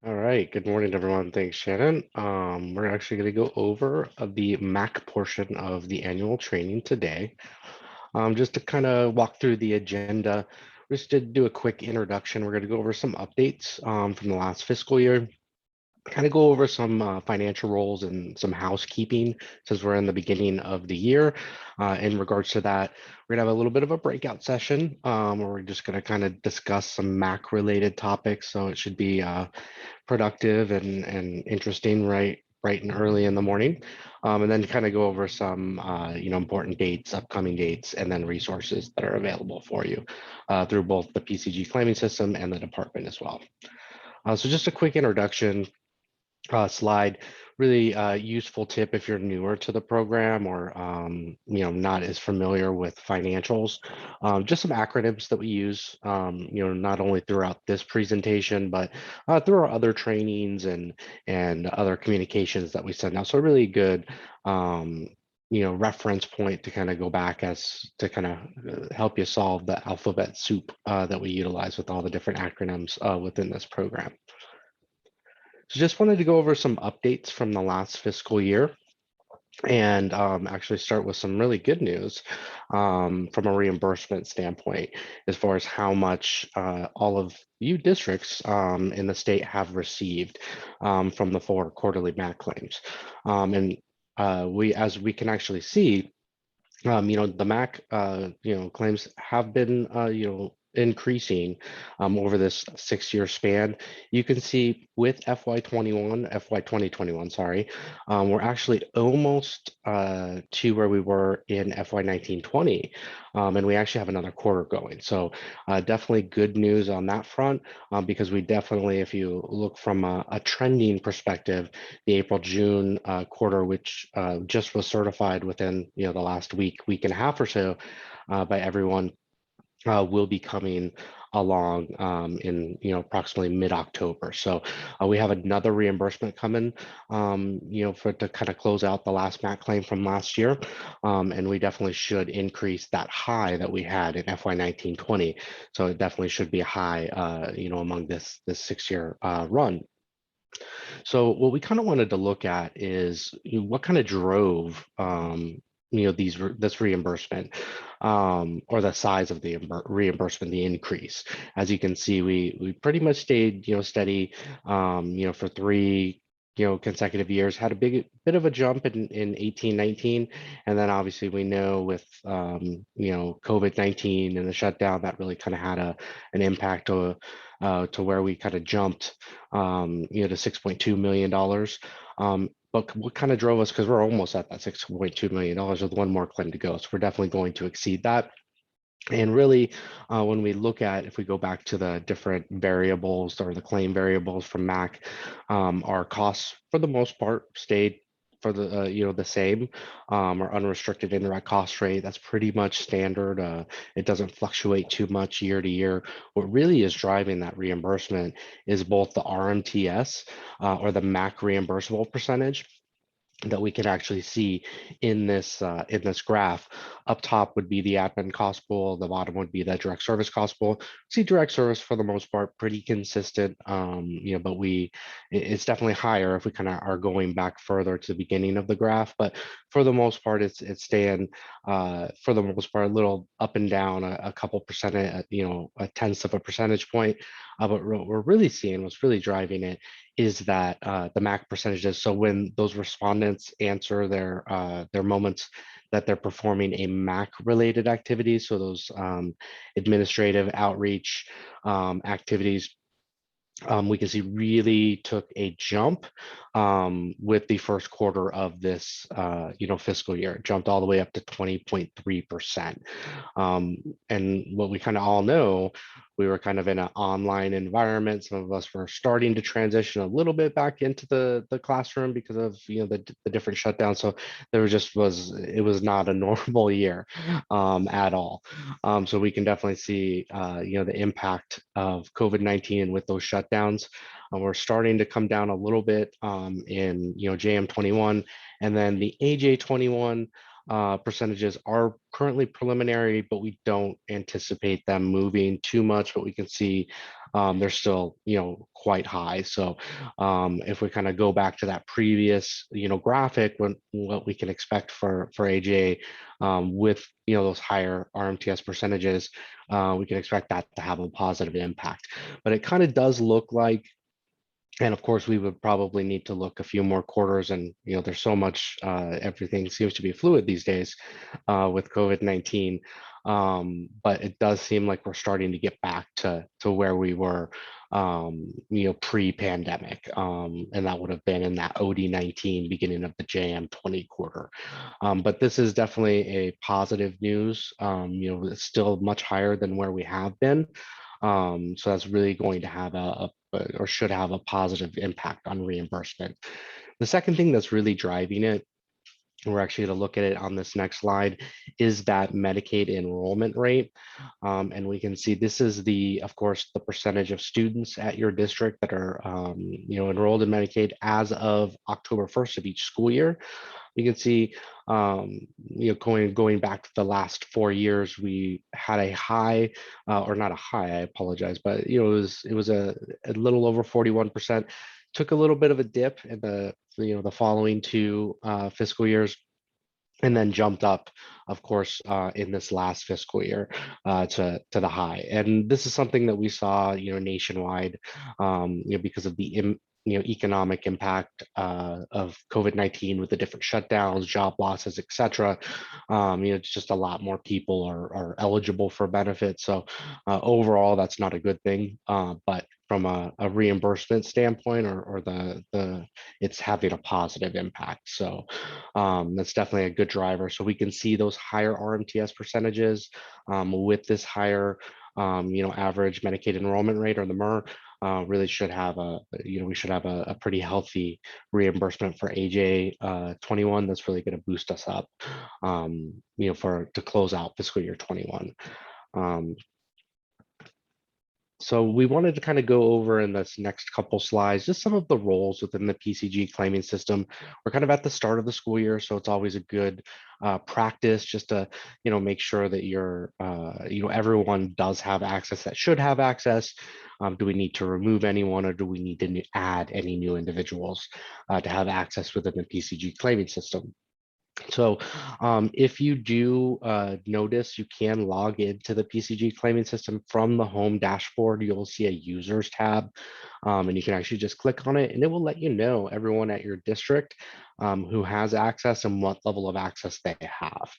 All right. Good morning, everyone. Thanks, Shannon. We're actually going to go over the MAC portion of the annual training today. Just to kind of walk through the agenda, just to do a quick introduction, we're going to go over some updates from the last fiscal year, kind of go over some financial roles and some housekeeping since we're in the beginning of the year. In regards to that, we're gonna have a little bit of a breakout session where we're just gonna kind of discuss some Mac related topics. So it should be productive and interesting right and early in the morning, and then kind of go over some important dates, upcoming dates, and then resources that are available for you through both the PCG claiming system and the department as well. So just a quick introduction slide, really useful tip if you're newer to the program or not as familiar with financials. Just some acronyms that we use, not only throughout this presentation, but through our other trainings and other communications that we send out. So a really good reference point to kind of go back as to kind of help you solve the alphabet soup that we utilize with all the different acronyms within this program. So just wanted to go over some updates from the last fiscal year and actually start with some really good news from a reimbursement standpoint as far as how much all of you districts in the state have received from the 4 quarterly MAC claims. And as we can actually see, the MAC, claims have been, increasing over this 6-year span. You can see with FY 2021, sorry, we're actually almost to where we were in FY 1920, and we actually have another quarter going. So definitely good news on that front, because we definitely, if you look from a trending perspective, the April-June quarter, which just was certified within the last week and a half or so by everyone, will be coming along in approximately mid-October. So we have another reimbursement coming, for to kind of close out the last MAC claim from last year, and we definitely should increase that high that we had in FY 1920. So it definitely should be a high, among this 6-year run. So what we kind of wanted to look at is what kind of drove this reimbursement, or the size of the reimbursement, the increase. As you can see, we pretty much stayed steady for 3 consecutive years, had a bit of a jump in 18-19, and then obviously we know with COVID-19 and the shutdown that really kind of had an impact to where we kind of jumped to $6.2 million. But what kind of drove us, because we're almost at that $6.2 million with one more claim to go. So we're definitely going to exceed that. And really, when we look at, if we go back to the different variables or the claim variables from MAC, our costs for the most part stayed for the same. Our unrestricted indirect cost rate, that's pretty much standard. It doesn't fluctuate too much year to year. What really is driving that reimbursement is both the RMTS, or the MAC reimbursable percentage, that we can actually see in this graph. Up top would be the admin cost pool, the bottom would be the direct service cost pool. See direct service for the most part pretty consistent, but it's definitely higher if we kind of are going back further to the beginning of the graph. But for the most part, it's staying for the most part a little up and down a couple percent, a tenth of a percentage point. But what we're really seeing, what's really driving it, is that the MAC percentages. So when those respondents answer their moments that they're performing a MAC related activities, so those administrative outreach activities, we can see really took a jump with the first quarter of this fiscal year. It jumped all the way up to 20.3%. And what we kind of all know, we were kind of in an online environment. Some of us were starting to transition a little bit back into the classroom because of the different shutdowns. So it was not a normal year at all. So we can definitely see the impact of COVID-19 with those shutdowns. We're starting to come down a little bit in JM21, and then the AJ21 percentages are currently preliminary, but we don't anticipate them moving too much, but we can see they're still, quite high. So if we kind of go back to that previous, graphic, what we can expect for AJA with, those higher RMTS percentages, we can expect that to have a positive impact. But it kind of does look like, and of course, we would probably need to look a few more quarters, and there's so much. Everything seems to be fluid these days with COVID-19, but it does seem like we're starting to get back to where we were, pre-pandemic, and that would have been in that OD19, beginning of the JM20 quarter. But this is definitely a positive news. It's still much higher than where we have been. So that's really going to have or should have a positive impact on reimbursement. The second thing that's really driving it, we're actually going to look at it on this next slide, is that Medicaid enrollment rate. And we can see this is of course, the percentage of students at your district that are, enrolled in Medicaid as of October 1st of each school year. You can see, going back to the last 4 years, we had a high, or not a high, I apologize, but it was a little over 41%. Took a little bit of a dip in the following two fiscal years, and then jumped up, of course, in this last fiscal year to the high. And this is something that we saw, nationwide, because of the economic impact of COVID-19 with the different shutdowns, job losses, etc. It's just a lot more people are eligible for benefits. So overall, that's not a good thing. But from a reimbursement standpoint, or the it's having a positive impact. So that's definitely a good driver. So we can see those higher RMTS percentages with this higher, average Medicaid enrollment rate, or the MER. Really should have we should have a pretty healthy reimbursement for AJ 21. That's really going to boost us up, to close out fiscal year 21. So we wanted to kind of go over in this next couple slides, just some of the roles within the PCG claiming system. We're kind of at the start of the school year, so it's always a good practice just to, make sure that everyone does have access that should have access. Do we need to remove anyone, or do we need to add any new individuals to have access within the PCG claiming system? So if you do notice, you can log into the PCG claiming system from the home dashboard. You'll see a users tab, and you can actually just click on it, and it will let you know everyone at your district who has access and what level of access they have.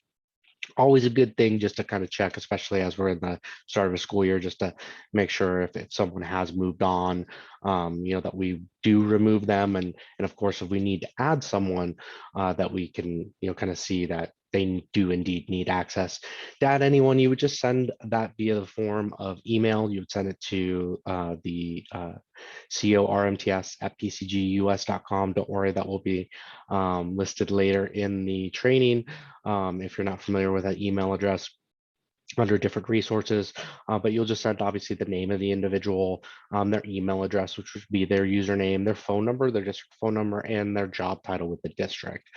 Always a good thing just to kind of check, especially as we're in the start of a school year, just to make sure if someone has moved on, that we do remove them. And of course, if we need to add someone, that we can, kind of see that they do indeed need access. To add anyone, you would just send that via the form of email. You would send it to the cormts@pcgus.com. Don't worry, that will be listed later in the training. If you're not familiar with that email address, under different resources, but you'll just send obviously the name of the individual, their email address, which would be their username, their phone number, their district phone number, and their job title with the district.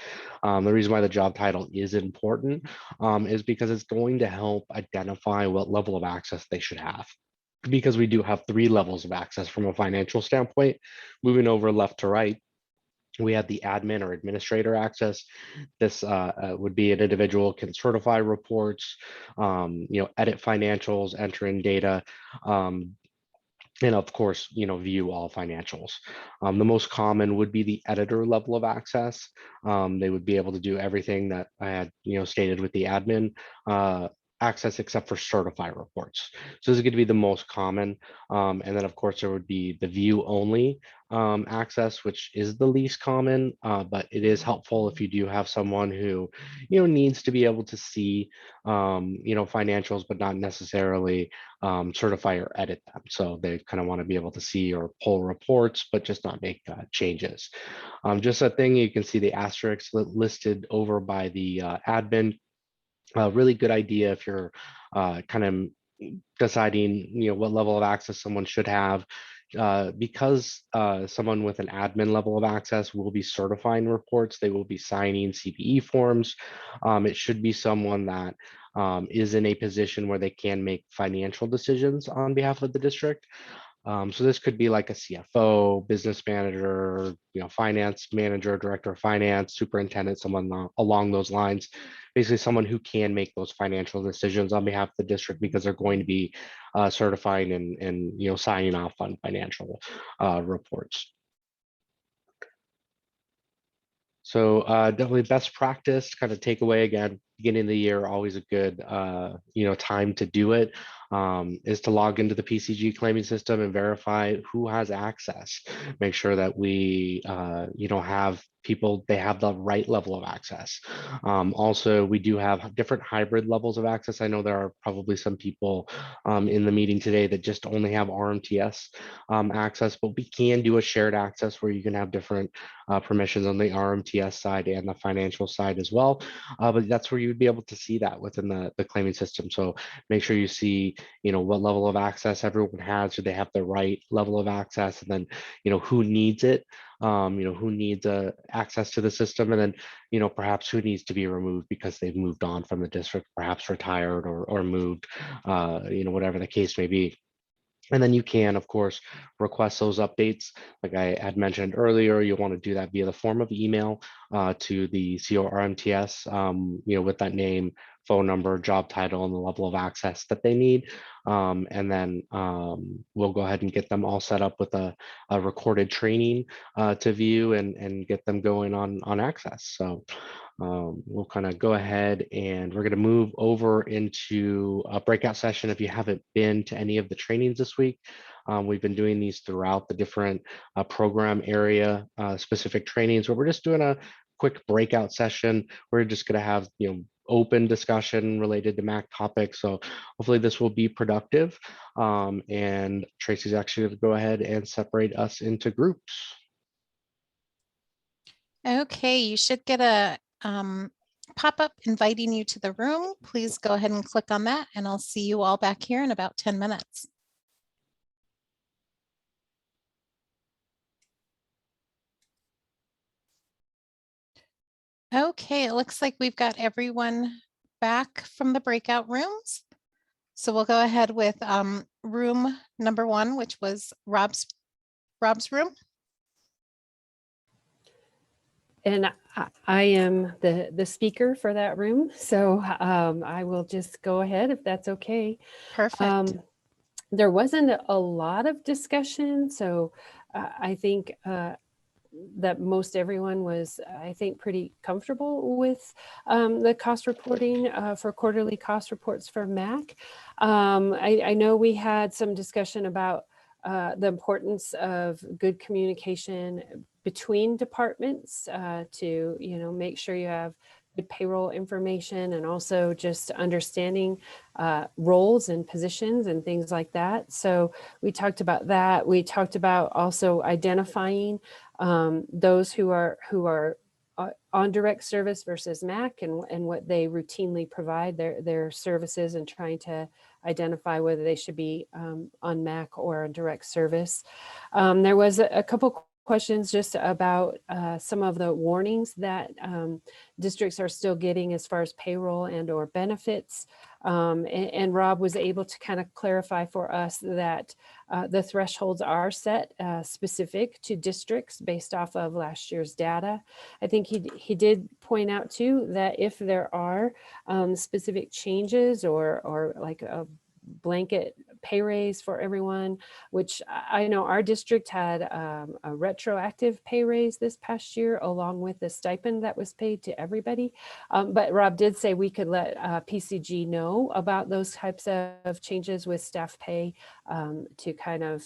The reason why the job title is important is because it's going to help identify what level of access they should have, because we do have 3 levels of access from a financial standpoint. Moving over left to right, we have the admin or administrator access. This would be an individual can certify reports, edit financials, enter in data, and of course, view all financials. The most common would be the editor level of access. They would be able to do everything that I had, stated with the admin access, except for certify reports. So this is going to be the most common. And then of course there would be the view only access, which is the least common, but it is helpful if you do have someone who, needs to be able to see, financials, but not necessarily certify or edit them. So they kind of want to be able to see or pull reports, but just not make changes. Just a thing, you can see the asterisks listed over by the admin. A really good idea if you're kind of deciding, what level of access someone should have. Because someone with an admin level of access will be certifying reports, they will be signing CPE forms. It should be someone that is in a position where they can make financial decisions on behalf of the district. So this could be like a CFO, business manager, finance manager, director of finance, superintendent, someone along those lines. Basically, someone who can make those financial decisions on behalf of the district because they're going to be certifying and signing off on financial reports. So definitely best practice kind of takeaway again, beginning of the year, always a good time to do it, is to log into the PCG claiming system and verify who has access. Make sure that we have people, they have the right level of access. Also, we do have different hybrid levels of access. I know there are probably some people in the meeting today that just only have RMTS access, but we can do a shared access where you can have different permissions on the RMTS side and the financial side as well. But that's where you would be able to see that within the claiming system. So make sure you see, what level of access everyone has, so they have the right level of access, and then, who needs it, who needs access to the system, and then, perhaps who needs to be removed because they've moved on from the district, perhaps retired or moved, whatever the case may be. And then you can, of course, request those updates. Like I had mentioned earlier, you'll want to do that via the form of email to the CORMTS, with that name, phone number, job title, and the level of access that they need. And then we'll go ahead and get them all set up with a recorded training to view and get them going on access. So we'll kind of go ahead and we're going to move over into a breakout session. If you haven't been to any of the trainings this week, we've been doing these throughout the different program area specific trainings, where we're just doing a quick breakout session. We're just going to have, open discussion related to MAC topics. So hopefully this will be productive. And Tracy's actually going to go ahead and separate us into groups. Okay, you should get a pop-up inviting you to the room. Please go ahead and click on that, and I'll see you all back here in about 10 minutes. Okay, it looks like we've got everyone back from the breakout rooms. So we'll go ahead with room number 1, which was Rob's room. And I am the speaker for that room. So I will just go ahead if that's okay. Perfect. There wasn't a lot of discussion. So I think that most everyone was, I think, pretty comfortable with the cost reporting for quarterly cost reports for MAC. I know we had some discussion about the importance of good communication between departments to, make sure you have good payroll information, and also just understanding roles and positions and things like that. So we talked about that. We talked about also identifying those who are on direct service versus MAC, and what they routinely provide their services, and trying to identify whether they should be on MAC or a direct service. There was a couple questions just about some of the warnings that districts are still getting as far as payroll and or benefits. And Rob was able to kind of clarify for us that the thresholds are set specific to districts based off of last year's data. I think he did point out too that if there are specific changes or like a blanket pay raise for everyone, which I know our district had a retroactive pay raise this past year, along with the stipend that was paid to everybody. But Rob did say we could let PCG know about those types of changes with staff pay to kind of,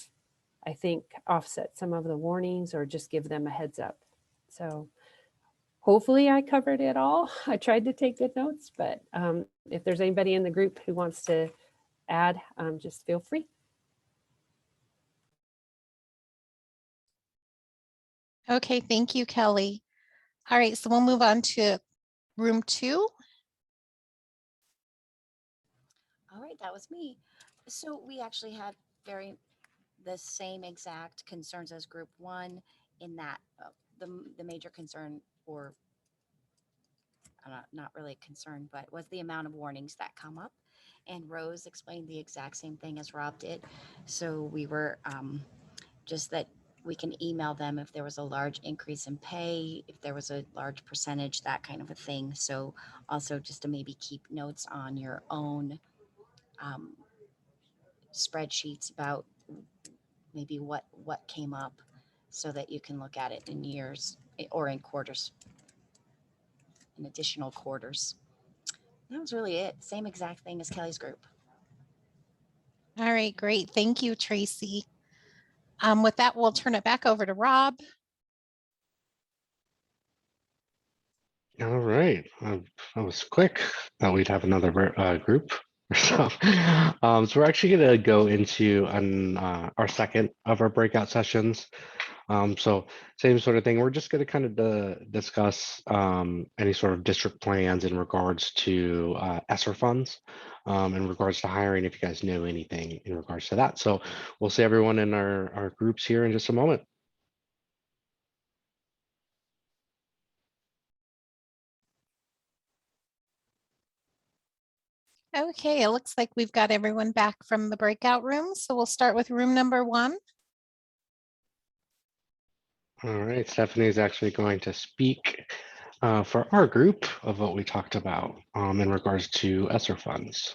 I think, offset some of the warnings or just give them a heads up. So hopefully I covered it all. I tried to take good notes, but if there's anybody in the group who wants to add, just feel free. Okay, thank you, Kelly. All right, so we'll move on to room 2. All right, that was me. So we actually had the same exact concerns as group one, in that the major concern, or not really a concern, but was the amount of warnings that come up. And Rose explained the exact same thing as Rob did. So we were just that we can email them if there was a large increase in pay, if there was a large percentage, that kind of a thing. So also just to maybe keep notes on your own spreadsheets about maybe what came up, so that you can look at it in years or in quarters, in additional quarters. That was really it. Same exact thing as Kelly's group. All right, great. Thank you, Tracy. With that, we'll turn it back over to Rob. All right, that was quick. Thought we'd have another group. So, so we're actually going to go into our second of our breakout sessions. So same sort of thing. We're just going to kind of discuss any sort of district plans in regards to ESSER funds, in regards to hiring, if you guys know anything in regards to that. So we'll see everyone in our groups here in just a moment. Okay, it looks like we've got everyone back from the breakout room. So we'll start with room number 1. All right, Stephanie is actually going to speak for our group of what we talked about in regards to ESSER funds.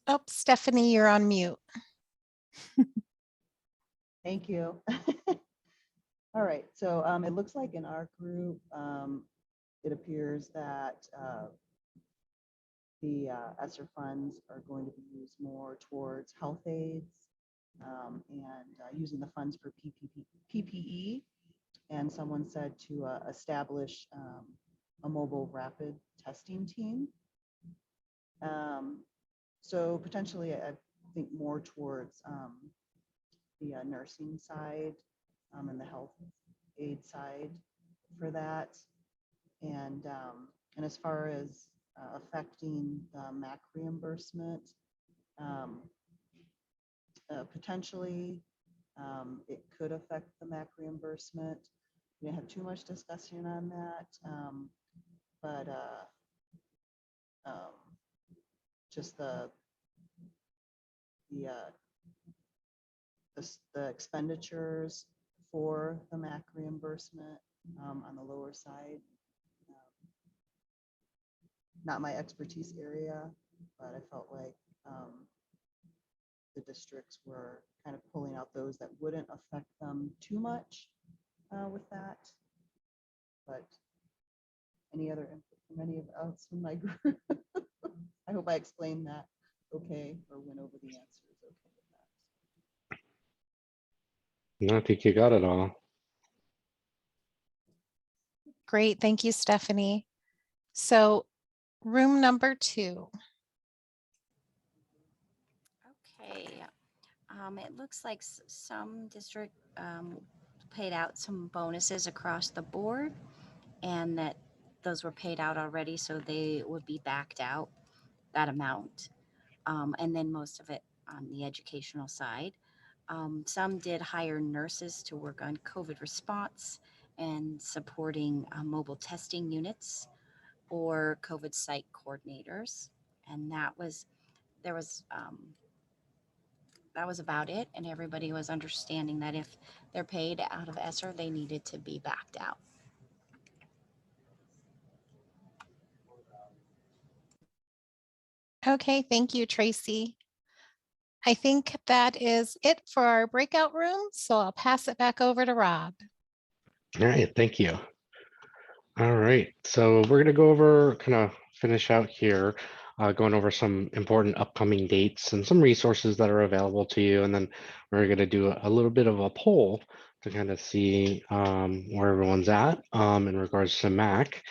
Oh, Stephanie, you're on mute. Thank you. All right, so it looks like in our group, it appears that the ESSER funds are going to be used more towards health aides and using the funds for PPE. And someone said to establish a mobile rapid testing team. So potentially, I think more towards the nursing side and the health aid side for that. And as far as affecting the MAC reimbursement, potentially it could affect the MAC reimbursement. We didn't have too much discussion on that, but just the expenditures for the MAC reimbursement on the lower side. Not my expertise area, but I felt like the districts were kind of pulling out those that wouldn't affect them too much with that. But any other input from any of else in my group? I hope I explained that okay, or went over the answers okay with that. No, I think you got it all. Great, thank you, Stephanie. So room number 2. Okay. It looks like some district paid out some bonuses across the board, and that those were paid out already, so they would be backed out, that amount. And then most of it on the educational side. Some did hire nurses to work on COVID response and supporting mobile testing units or COVID site coordinators. And that was about it. And everybody was understanding that if they're paid out of ESSER, they needed to be backed out. Okay, thank you, Tracy. I think that is it for our breakout room. So I'll pass it back over to Rob. All right, thank you. All right, so we're gonna go over, kind of finish out here, going over some important upcoming dates and some resources that are available to you. And then we're gonna do a little bit of a poll to kind of see where everyone's at in regards to MAC.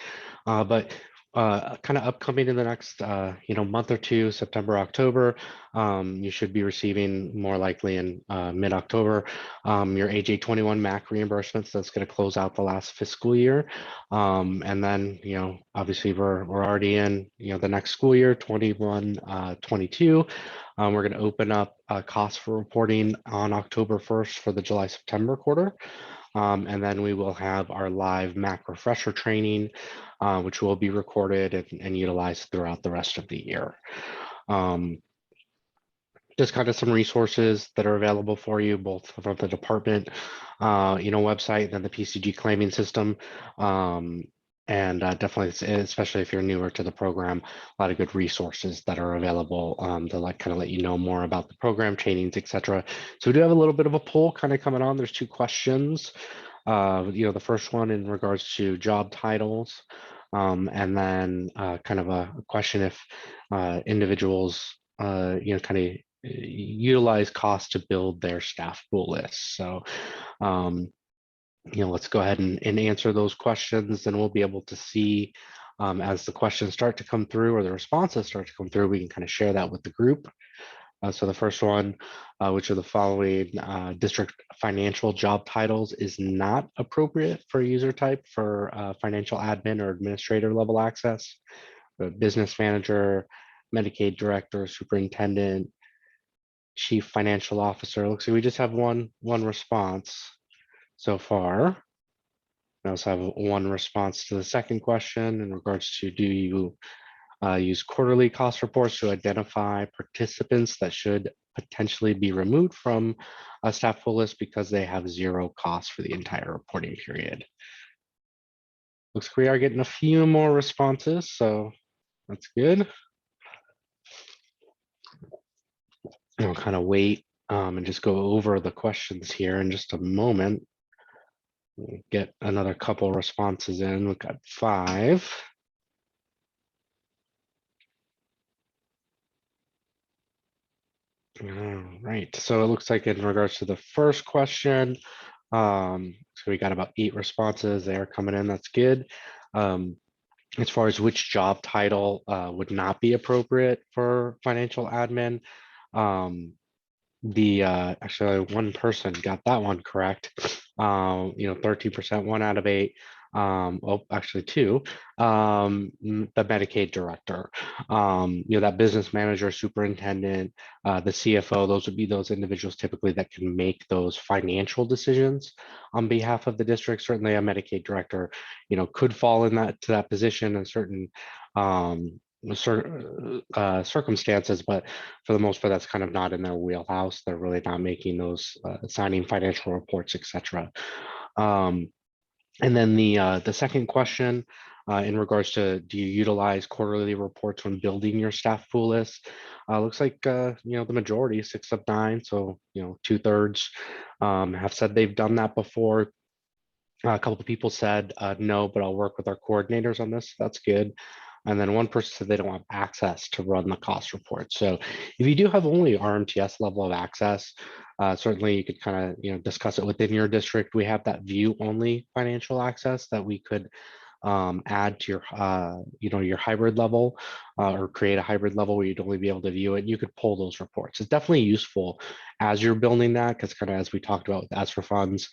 But kind of upcoming in the next month or two, September, October. You should be receiving more likely in mid-October your AJ21 MAC reimbursements. That's going to close out the last fiscal year, and then obviously we're already in the next school year 21-22. We're going to open up costs for reporting on October 1st for the July-September quarter. And then we will have our live MAC refresher training, which will be recorded and utilized throughout the rest of the year. Just kind of some resources that are available for you, both from the department, website and the PCG claiming system. And definitely, especially if you're newer to the program, a lot of good resources that are available to kind of let you know more about the program, trainings, etc. So we do have a little bit of a poll kind of coming on. There's 2 questions. The first one in regards to job titles, and then kind of a question if individuals, kind of utilize costs to build their staff pool list. So let's go ahead and answer those questions, and we'll be able to see as the questions start to come through or the responses start to come through, we can kind of share that with the group. So the first one, which are the following: district financial job titles is not appropriate for user type for financial admin or administrator level access. Business manager, Medicaid director, superintendent, chief financial officer. Looks like we just have one response so far. We also have one response to the second question in regards to, do you use quarterly cost reports to identify participants that should potentially be removed from a staff pool list because they have 0 cost for the entire reporting period? Looks like we are getting a few more responses, so that's good. I'll kind of wait and just go over the questions here in just a moment. We'll get another couple responses in. We've got 5. All right, so it looks like in regards to the first question, so we got about 8 responses. They are coming in. That's good. As far as which job title would not be appropriate for financial admin, actually one person got that one correct. 13%, 1 out of 8. Actually 2. The Medicaid director, that business manager, superintendent, the CFO. Those would be those individuals typically that can make those financial decisions on behalf of the district. Certainly, a Medicaid director, could fall in that position in certain circumstances, but for the most part, that's kind of not in their wheelhouse. They're really not making those signing financial reports, etc. And then the second question in regards to, do you utilize quarterly reports when building your staff pool list? Looks like the majority, 6 of 9, so 2/3 have said they've done that before. A couple of people said no, but I'll work with our coordinators on this. That's good. And then one person said they don't have access to run the cost report. So if you do have only RMTS level of access, certainly you could kind of discuss it within your district. We have that view only financial access that we could add to your your hybrid level, or create a hybrid level where you'd only be able to view it. You could pull those reports. It's definitely useful as you're building that, because kind of as we talked about with ESSER funds,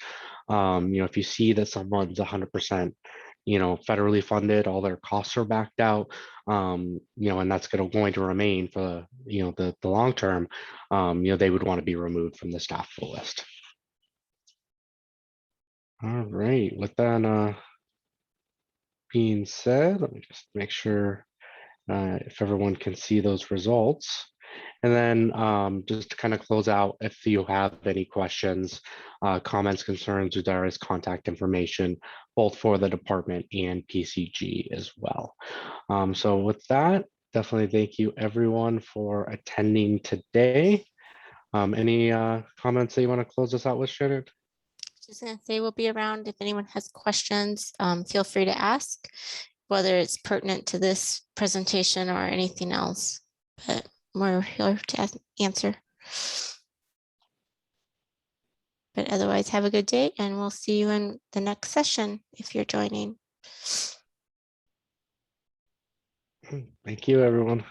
if you see that someone's 100% federally funded, all their costs are backed out, and that's going to remain for the long term, they would want to be removed from the staff pool list. All right, with that being said, let me just make sure if everyone can see those results. And then just to kind of close out, if you have any questions, comments, concerns, there is contact information both for the department and PCG as well. So with that, definitely thank you everyone for attending today. Any comments that you want to close us out with, Shannon? Just gonna say we'll be around if anyone has questions. Feel free to ask, whether it's pertinent to this presentation or anything else. But we're here to answer. But otherwise, have a good day, and we'll see you in the next session if you're joining. Thank you, everyone.